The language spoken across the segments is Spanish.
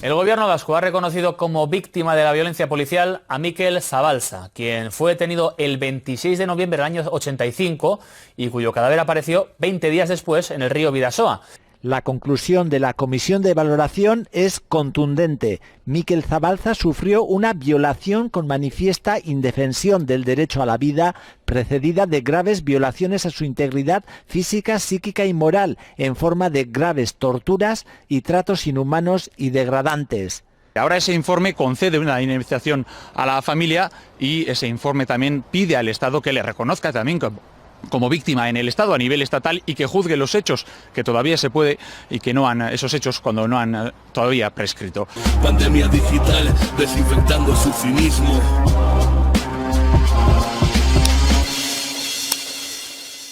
El gobierno vasco ha reconocido como víctima de la violencia policial a Mikel Zabalza, quien fue detenido el 26 de noviembre del año 85 y cuyo cadáver apareció 20 días después en el río Bidasoa. La conclusión de la comisión de valoración es contundente. Mikel Zabalza sufrió una violación con manifiesta indefensión del derecho a la vida, precedida de graves violaciones a su integridad física, psíquica y moral, en forma de graves torturas y tratos inhumanos y degradantes. Ahora ese informe concede una indemnización a la familia y ese informe también pide al Estado que le reconozca también como víctima en el Estado a nivel estatal y que juzgue los hechos que todavía se puede y que no han, esos hechos cuando no han todavía prescrito. Pandemia digital desinfectando su cinismo.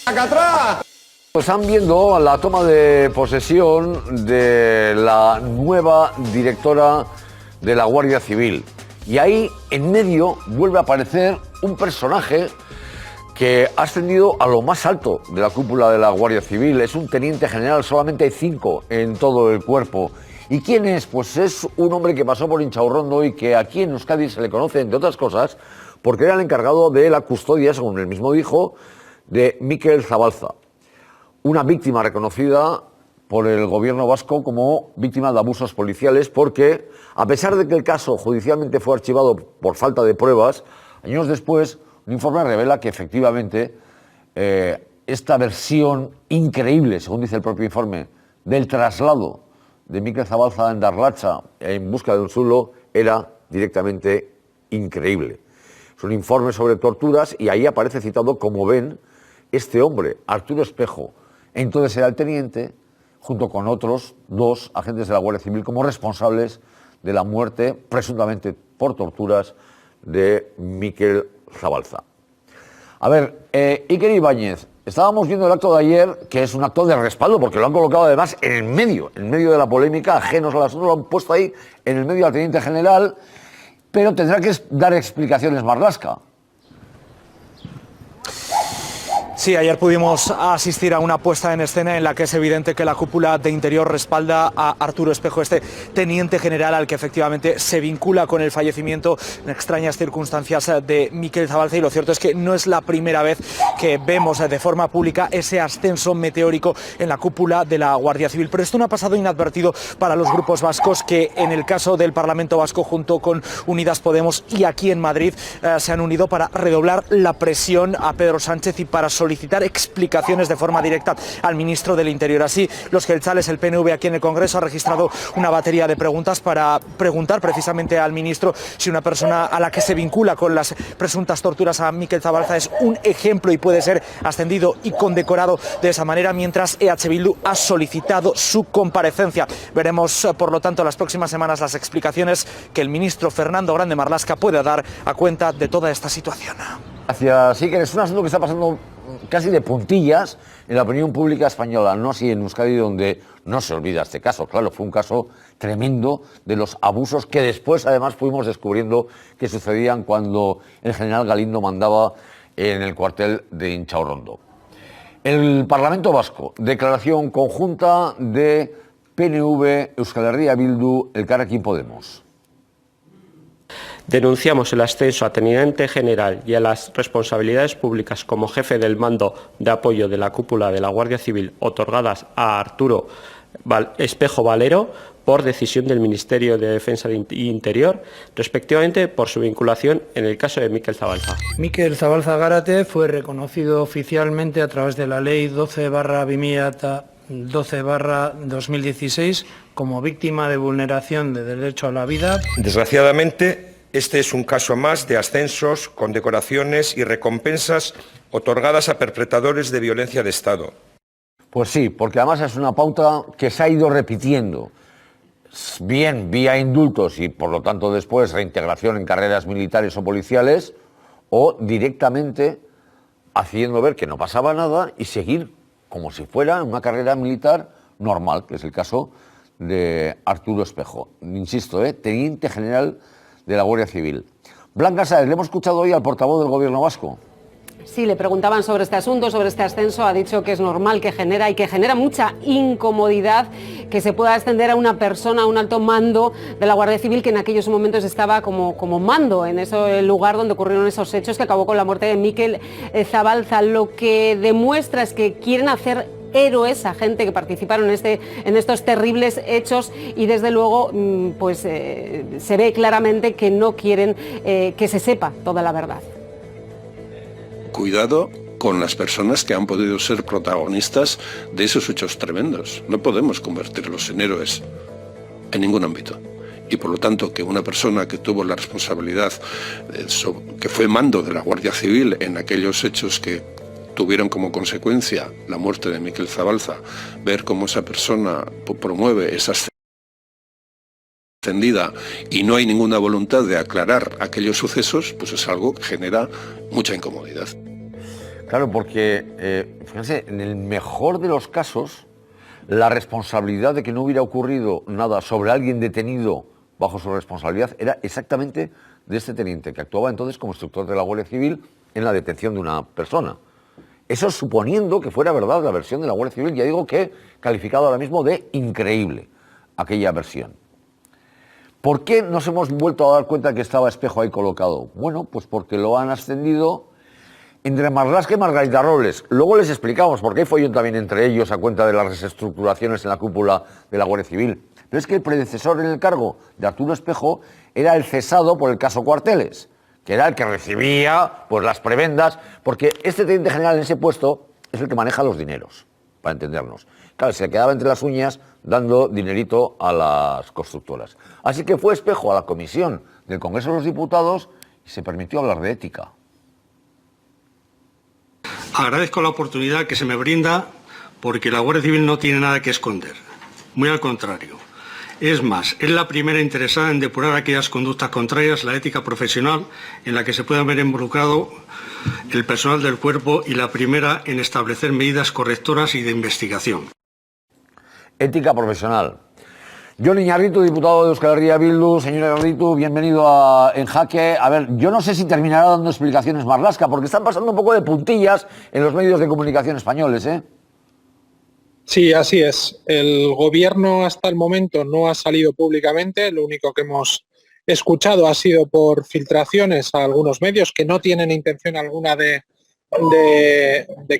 ¡Acá atrás! Están viendo la toma de posesión de la nueva directora de la Guardia Civil y ahí en medio vuelve a aparecer un personaje que ha ascendido a lo más alto de la cúpula de la Guardia Civil. Es un teniente general, solamente hay 5 en todo el cuerpo. ¿Y quién es? Pues es un hombre que pasó por Inchaurrondo y que aquí en Euskadi se le conoce, entre otras cosas, porque era el encargado de la custodia, según él mismo dijo, de Mikel Zabalza, una víctima reconocida por el gobierno vasco como víctima de abusos policiales, porque a pesar de que el caso judicialmente fue archivado por falta de pruebas, años después un informe revela que efectivamente esta versión increíble, según dice el propio informe, del traslado de Mikel Zabalza en Darlacha en busca de un zulo era directamente increíble. Es un informe sobre torturas y ahí aparece citado, como ven, este hombre, Arturo Espejo, entonces era el teniente, junto con otros 2 agentes de la Guardia Civil como responsables de la muerte, presuntamente por torturas, de Mikel Zabalza. A ver, Iker Ibáñez, estábamos viendo el acto de ayer, que es un acto de respaldo, porque lo han colocado además en medio de la polémica, ajenos al asunto, lo han puesto ahí en el medio al teniente general, pero tendrá que dar explicaciones Marlaska. Sí, ayer pudimos asistir a una puesta en escena en la que es evidente que la cúpula de Interior respalda a Arturo Espejo, este teniente general al que efectivamente se vincula con el fallecimiento en extrañas circunstancias de Mikel Zabalza, y lo cierto es que no es la primera vez que vemos de forma pública ese ascenso meteórico en la cúpula de la Guardia Civil. Pero esto no ha pasado inadvertido para los grupos vascos que en el caso del Parlamento Vasco junto con Unidas Podemos y aquí en Madrid se han unido para redoblar la presión a Pedro Sánchez y para solicitar explicaciones de forma directa al ministro del Interior. Así, los jeltzales, el PNV aquí en el Congreso, ha registrado una batería de preguntas para preguntar precisamente al ministro si una persona a la que se vincula con las presuntas torturas a Mikel Zabalza es un ejemplo y puede ser ascendido y condecorado de esa manera, mientras EH Bildu ha solicitado su comparecencia. Veremos, por lo tanto, las próximas semanas las explicaciones que el ministro Fernando Grande Marlaska pueda dar a cuenta de toda esta situación. Gracias, Iker. Es un asunto que está pasando casi de puntillas en la opinión pública española, no así en Euskadi, donde no se olvida este caso. Claro, fue un caso tremendo de los abusos que después además fuimos descubriendo que sucedían cuando el general Galindo mandaba en el cuartel de Inchaurrondo. El Parlamento Vasco, declaración conjunta de PNV, Euskal Herria Bildu, Elkarrekin Podemos. Denunciamos el ascenso a teniente general y a las responsabilidades públicas como jefe del mando de apoyo de la cúpula de la Guardia Civil otorgadas a Arturo Espejo Valero por decisión del Ministerio de Defensa e Interior, respectivamente por su vinculación en el caso de Mikel Zabalza. Mikel Zabalza Gárate fue reconocido oficialmente a través de la Ley 12/2016 como víctima de vulneración de derecho a la vida. Desgraciadamente, este es un caso más de ascensos, condecoraciones y recompensas otorgadas a perpetradores de violencia de Estado. Pues sí, porque además es una pauta que se ha ido repitiendo, bien vía indultos y por lo tanto después reintegración en carreras militares o policiales, o directamente haciendo ver que no pasaba nada y seguir como si fuera una carrera militar normal, que es el caso de Arturo Espejo. Insisto, teniente general de la Guardia Civil. Blanca Sáez, le hemos escuchado hoy al portavoz del Gobierno vasco. Sí, le preguntaban sobre este asunto, sobre este ascenso, ha dicho que es normal, que genera mucha incomodidad que se pueda ascender a una persona, a un alto mando de la Guardia Civil que en aquellos momentos estaba como mando en el lugar donde ocurrieron esos hechos que acabó con la muerte de Mikel Zabalza. Lo que demuestra es que quieren hacer héroes a gente que participaron en estos terribles hechos y desde luego pues se ve claramente que no quieren que se sepa toda la verdad. Cuidado con las personas que han podido ser protagonistas de esos hechos tremendos. No podemos convertirlos en héroes en ningún ámbito. Y por lo tanto que una persona que tuvo la responsabilidad, que fue mando de la Guardia Civil en aquellos hechos que tuvieron como consecuencia la muerte de Mikel Zabalza, ver cómo esa persona promueve esa extendida y no hay ninguna voluntad de aclarar aquellos sucesos, pues es algo que genera mucha incomodidad. Claro, porque, fíjense, en el mejor de los casos, la responsabilidad de que no hubiera ocurrido nada sobre alguien detenido bajo su responsabilidad era exactamente de este teniente, que actuaba entonces como instructor de la Guardia Civil en la detención de una persona. Eso suponiendo que fuera verdad la versión de la Guardia Civil, ya digo que calificado ahora mismo de increíble aquella versión. ¿Por qué nos hemos vuelto a dar cuenta que estaba Espejo ahí colocado? Bueno, pues porque lo han ascendido entre Marlaska y Margarita Robles. Luego les explicamos por qué hay follón también entre ellos a cuenta de las reestructuraciones en la cúpula de la Guardia Civil. Pero es que el predecesor en el cargo de Arturo Espejo era el cesado por el caso Cuarteles, que era el que recibía pues las prebendas, porque este teniente general en ese puesto es el que maneja los dineros, para entendernos. Claro, se quedaba entre las uñas dando dinerito a las constructoras. Así que fue Espejo a la comisión del Congreso de los Diputados y se permitió hablar de ética. Agradezco la oportunidad que se me brinda porque la Guardia Civil no tiene nada que esconder. Muy al contrario. Es más, es la primera interesada en depurar aquellas conductas contrarias a la ética profesional en la que se puede haber involucrado el personal del cuerpo y la primera en establecer medidas correctoras y de investigación. Ética profesional. Jon Iñarritu, diputado de Euskal Herria Bildu. Señor Iñarritu, bienvenido a En Jaque. A ver, yo no sé si terminará dando explicaciones Marlaska, porque están pasando un poco de puntillas en los medios de comunicación españoles, ¿eh? Sí, así es. El gobierno hasta el momento no ha salido públicamente. Lo único que hemos escuchado ha sido por filtraciones a algunos medios que no tienen intención alguna de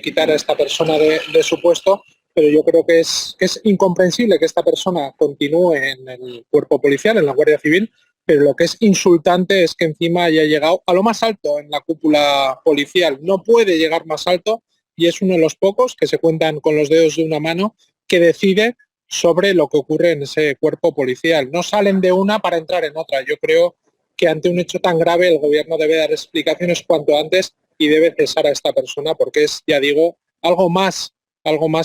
quitar a esta persona de su puesto. Pero yo creo que es incomprensible que esta persona continúe en el cuerpo policial, en la Guardia Civil, pero lo que es insultante es que encima haya llegado a lo más alto en la cúpula policial. No puede llegar más alto y es uno de los pocos que se cuentan con los dedos de una mano que decide sobre lo que ocurre en ese cuerpo policial. No salen de una para entrar en otra. Yo creo que ante un hecho tan grave el gobierno debe dar explicaciones cuanto antes y debe cesar a esta persona porque es, ya digo, algo más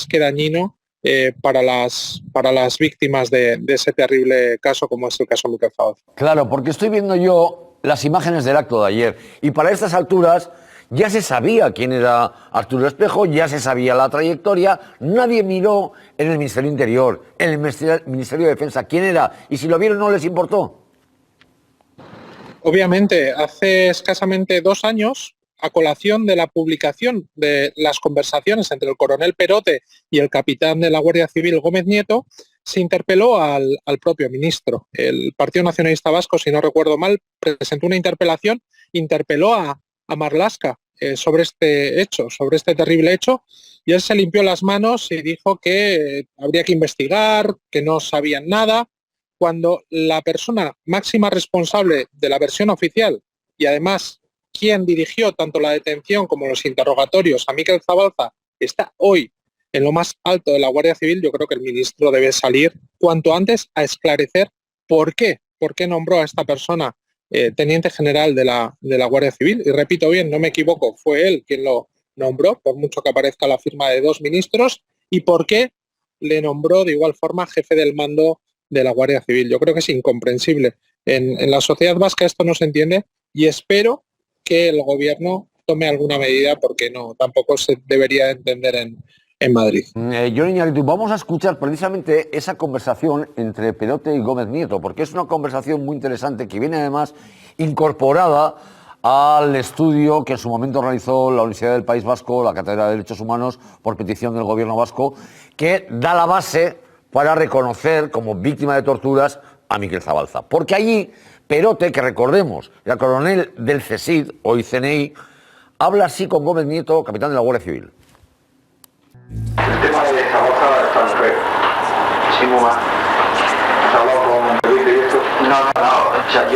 que dañino para las víctimas de ese terrible caso como es el caso Mikel Zabalza. Claro, porque estoy viendo yo las imágenes del acto de ayer y para estas alturas ya se sabía quién era Arturo Espejo, ya se sabía la trayectoria, nadie miró en el Ministerio Interior, en el Ministerio de Defensa quién era y si lo vieron no les importó. Obviamente, hace escasamente 2 años, a colación de la publicación de las conversaciones entre el coronel Perote y el capitán de la Guardia Civil Gómez Nieto, se interpeló al propio ministro. El Partido Nacionalista Vasco, si no recuerdo mal, presentó una interpelación, interpeló a Marlaska sobre este hecho, sobre este terrible hecho, y él se limpió las manos y dijo que habría que investigar, que no sabían nada, cuando la persona máxima responsable de la versión oficial y además quien dirigió tanto la detención como los interrogatorios a Mikel Zabalza está hoy en lo más alto de la Guardia Civil, yo creo que el ministro debe salir cuanto antes a esclarecer por qué nombró a esta persona teniente general de la Guardia Civil. Y repito bien, no me equivoco, fue él quien lo nombró, por mucho que aparezca la firma de 2 ministros, y por qué le nombró de igual forma jefe del mando de la Guardia Civil. Yo creo que es incomprensible. En la sociedad vasca esto no se entiende y espero que el gobierno tome alguna medida porque no, tampoco se debería entender en Madrid. Jon Iñarritu, vamos a escuchar precisamente esa conversación entre Perote y Gómez Nieto, porque es una conversación muy interesante que viene además incorporada al estudio que en su momento realizó la Universidad del País Vasco, la Cátedra de Derechos Humanos, por petición del gobierno vasco, que da la base para reconocer como víctima de torturas a Miquel Zabalza. Porque allí Perote, que recordemos, era coronel del CSID, hoy CNI, habla así con Gómez Nieto, capitán de la Guardia Civil. El tema de Zabalza está en fe. Sí, muy mal. ¿Has hablado con Perote y esto? No. O sea,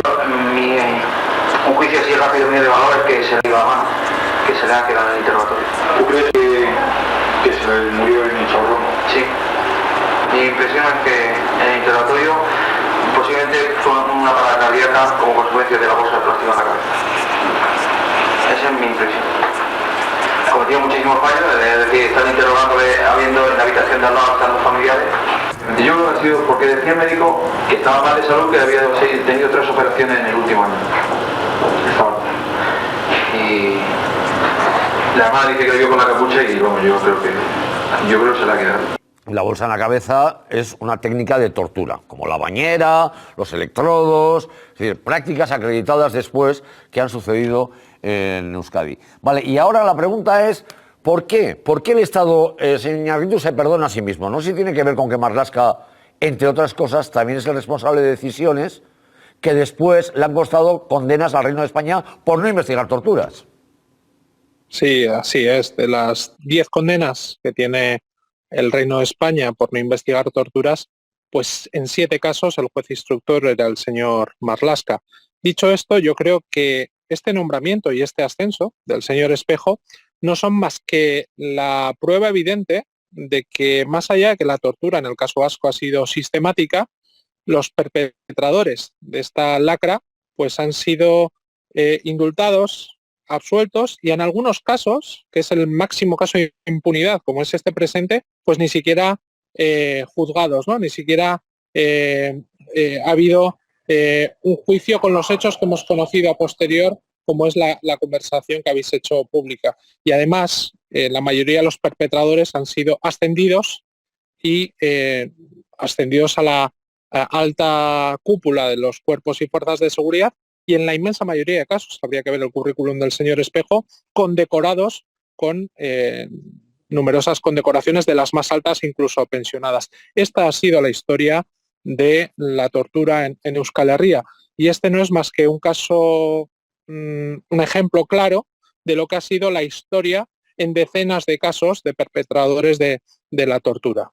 un juicio así rápido mío de valor es que se le iba a mano, que se le ha quedado en el interrogatorio. ¿Tú crees que se le murió en el chorro? Sí. Mi impresión es que en el interrogatorio posiblemente fue una parada cardíaca como consecuencia de la bolsa de plástico en la cabeza. Esa es mi impresión. Cometió muchísimos fallos, es decir, están interrogándole habiendo en la habitación de al lado están los familiares. Yo creo que ha sido porque decía el médico que estaba mal de salud, que había tenido 3 operaciones en el último año. Y la hermana dice que le dio con la capucha y vamos, yo creo que se la ha quedado. La bolsa en la cabeza es una técnica de tortura, como la bañera, los electrodos, es decir, prácticas acreditadas después que han sucedido en Euskadi. Vale, y ahora la pregunta es, ¿por qué? ¿Por qué el Estado, señor Iñárritu, se perdona a sí mismo? No sé si tiene que ver con que Marlaska, entre otras cosas, también es el responsable de decisiones que después le han costado condenas al Reino de España por no investigar torturas. Sí, así es. De las 10 condenas que tiene el Reino de España por no investigar torturas, pues en 7 casos el juez instructor era el señor Marlaska. Dicho esto, yo creo que este nombramiento y este ascenso del señor Espejo no son más que la prueba evidente de que más allá de que la tortura en el caso vasco ha sido sistemática, los perpetradores de esta lacra pues han sido indultados, absueltos y en algunos casos, que es el máximo caso de impunidad como es este presente, pues ni siquiera juzgados, ¿no? Ni siquiera ha habido un juicio con los hechos que hemos conocido a posterior, como es la conversación que habéis hecho pública. Y además, la mayoría de los perpetradores han sido ascendidos y ascendidos a la alta cúpula de los cuerpos y fuerzas de seguridad y en la inmensa mayoría de casos, habría que ver el currículum del señor Espejo, condecorados con numerosas condecoraciones de las más altas, incluso pensionadas. Esta ha sido la historia de la tortura en Euskal Herria y este no es más que un caso, un ejemplo claro de lo que ha sido la historia en decenas de casos de perpetradores de la tortura.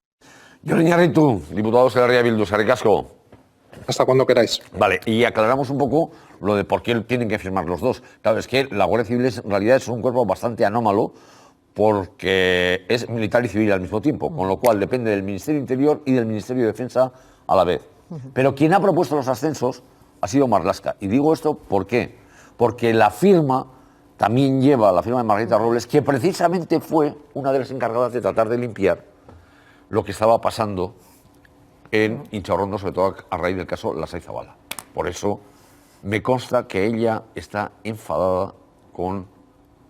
Jon Iñárritu, diputado de Herria Bildu, eskerrik asko. Hasta cuando queráis. Vale, y aclaramos un poco lo de por qué tienen que firmar los dos. Claro, es que la Guardia Civil en realidad es un cuerpo bastante anómalo porque es militar y civil al mismo tiempo, con lo cual depende del Ministerio Interior y del Ministerio de Defensa a la vez. Pero quien ha propuesto los ascensos ha sido Marlaska. Y digo esto ¿por qué? Porque la firma también lleva la firma de Margarita Robles, que precisamente fue una de las encargadas de tratar de limpiar lo que estaba pasando en Intxaurrondo, sobre todo a raíz del caso Lasai Zabala. Por eso me consta que ella está enfadada con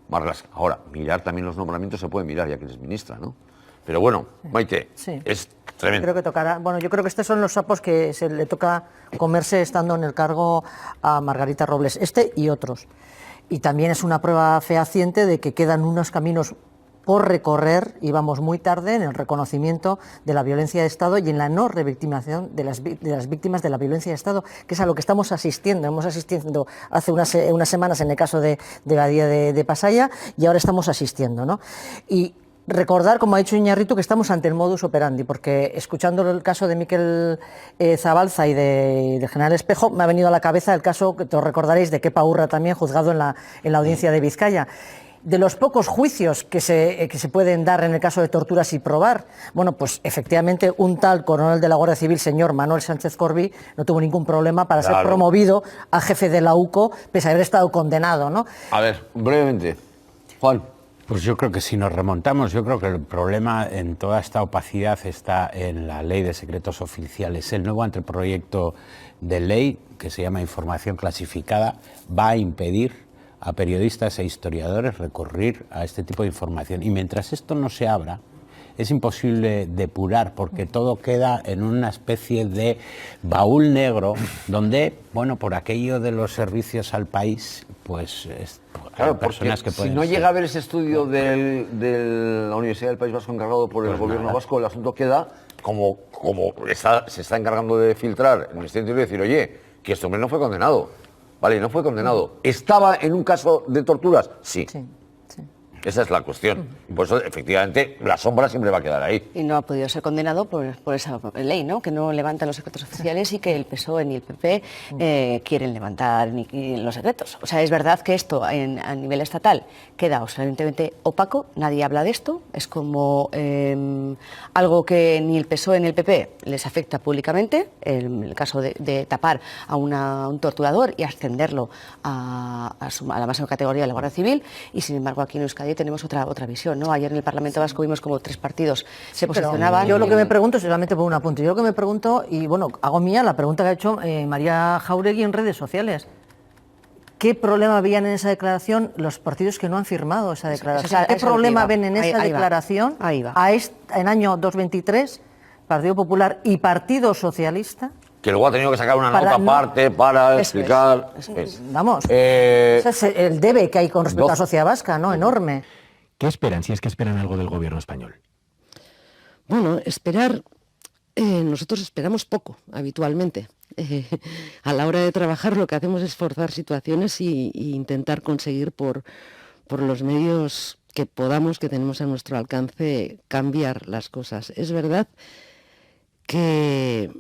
Marlaska. Ahora, mirar también los nombramientos se puede mirar ya que eres ministra, ¿no? Pero bueno, Maite, sí. Es tremendo. Creo que tocará. Bueno, yo creo que estos son los sapos que se le toca comerse estando en el cargo a Margarita Robles, este y otros. Y también es una prueba fehaciente de que quedan unos caminos por recorrer y vamos muy tarde en el reconocimiento de la violencia de Estado y en la no revictimización de las víctimas de la violencia de Estado, que es a lo que estamos asistiendo. Hemos asistido hace unas semanas en el caso de la Día de Pasaya y ahora estamos asistiendo, ¿no? Y recordar, como ha dicho Iñárritu, que estamos ante el modus operandi, porque escuchando el caso de Miquel Zabalza y del general Espejo, me ha venido a la cabeza el caso, que todos recordaréis, de Kepa Urra también, juzgado en la audiencia de Vizcaya. De los pocos juicios que se pueden dar en el caso de torturas y probar, bueno, pues efectivamente un tal coronel de la Guardia Civil, señor Manuel Sánchez Corbí, no tuvo ningún problema para ser promovido a jefe de la UCO, pese a haber estado condenado, ¿no? A ver, brevemente, Juan. Pues yo creo que si nos remontamos, yo creo que el problema en toda esta opacidad está en la ley de secretos oficiales. El nuevo anteproyecto de ley, que se llama información clasificada, va a impedir a periodistas e historiadores recurrir a este tipo de información. Y mientras esto no se abra, es imposible depurar, porque todo queda en una especie de baúl negro, donde, bueno, por aquello de los servicios al país, pues Claro, hay personas que si pueden no ser. llega a haber ese estudio de la Universidad del País Vasco encargado por el gobierno vasco, el asunto queda como se está encargando de filtrar el Ministerio del Interior y decir, oye, que este hombre no fue condenado. Vale, no fue condenado. ¿Estaba en un caso de torturas? Sí. Esa es la cuestión. Por eso, efectivamente, la sombra siempre va a quedar ahí. Y no ha podido ser condenado por esa ley, ¿no? Que no levantan los secretos oficiales y que el PSOE ni el PP quieren levantar ni los secretos. O sea, es verdad que esto a nivel estatal queda absolutamente opaco, nadie habla de esto, es como algo que ni el PSOE ni el PP les afecta públicamente, el caso de tapar a un torturador y ascenderlo a la máxima categoría de la Guardia Civil, y sin embargo aquí en Euskadi tenemos otra visión, ¿no? Ayer en el Parlamento Vasco vimos como 3 partidos se posicionaban. Yo lo que me pregunto, solamente por un apunte, yo lo que me pregunto, y bueno, hago mía la pregunta que ha hecho María Jáuregui en redes sociales. ¿Qué problema veían en esa declaración los partidos que no han firmado esa declaración? ¿Qué problema ven en esa declaración en año 2023, Partido Popular y Partido Socialista? Que luego ha tenido que sacar una nota aparte para explicar. Vamos, ese es el debe que hay con respecto a la sociedad vasca, ¿no? Enorme. ¿Qué esperan, si es que esperan algo del gobierno español? Bueno, esperar, nosotros esperamos poco, habitualmente. A la hora de trabajar lo que hacemos es forzar situaciones y intentar conseguir por los medios que podamos, que tenemos a nuestro alcance, cambiar las cosas. Es verdad que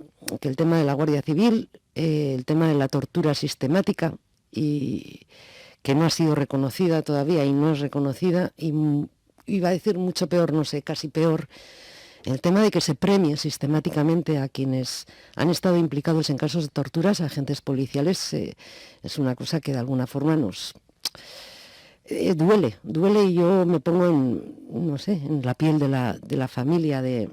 el tema de la Guardia Civil, el tema de la tortura sistemática, y que no ha sido reconocida todavía y no es reconocida, y iba a decir mucho peor, no sé, casi peor, el tema de que se premie sistemáticamente a quienes han estado implicados en casos de torturas, a agentes policiales, es una cosa que de alguna forma nos duele, y yo me pongo en la piel de la familia de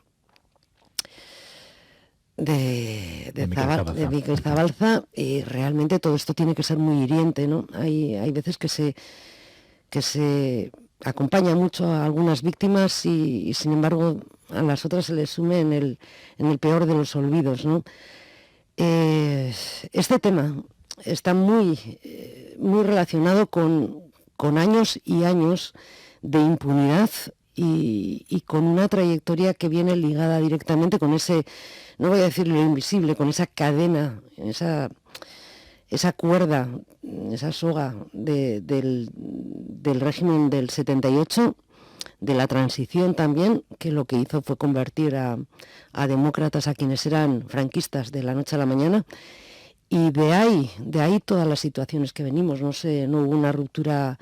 Mikel Zabalza, y realmente todo esto tiene que ser muy hiriente, ¿no? Hay veces que se acompaña mucho a algunas víctimas y sin embargo a las otras se les sume en el peor de los olvidos, ¿no? Este tema está muy relacionado con años y años de impunidad y con una trayectoria que viene ligada directamente con ese, no voy a decir lo invisible, con esa cadena, esa cuerda, esa soga del régimen del 78, de la transición también, que lo que hizo fue convertir a demócratas a quienes eran franquistas de la noche a la mañana, y de ahí todas las situaciones que venimos. No hubo una ruptura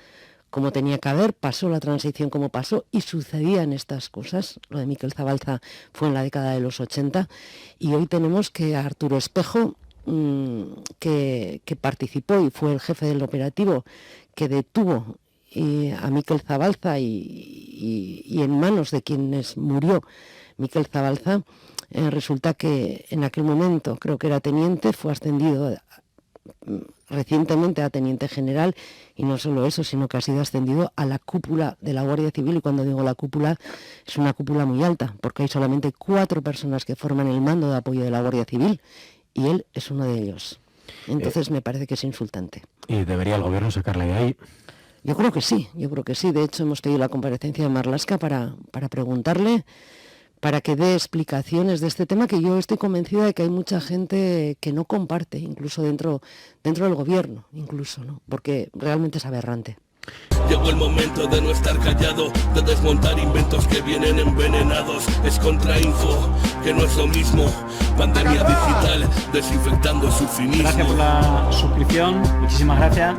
como tenía que haber, pasó la transición como pasó y sucedían estas cosas. Lo de Mikel Zabalza fue en la década de los 80 y hoy tenemos que Arturo Espejo, que participó y fue el jefe del operativo que detuvo a Mikel Zabalza y en manos de quienes murió Mikel Zabalza, resulta que en aquel momento, creo que era teniente, fue ascendido recientemente a teniente general, y no solo eso, sino que ha sido ascendido a la cúpula de la Guardia Civil, y cuando digo la cúpula, es una cúpula muy alta, porque hay solamente 4 personas que forman el mando de apoyo de la Guardia Civil, y él es uno de ellos. Entonces me parece que es insultante. ¿Y debería el gobierno sacarle de ahí? Yo creo que sí. De hecho, hemos pedido la comparecencia de Marlaska para preguntarle, para que dé explicaciones de este tema, que yo estoy convencida de que hay mucha gente que no comparte, incluso dentro del gobierno, incluso, ¿no? Porque realmente es aberrante. Llegó el momento de no estar callado, de desmontar inventos que vienen envenenados. Es contrainfo, que no es lo mismo. Pandemia digital, desinfectando su cinismo. Gracias por la suscripción, muchísimas gracias.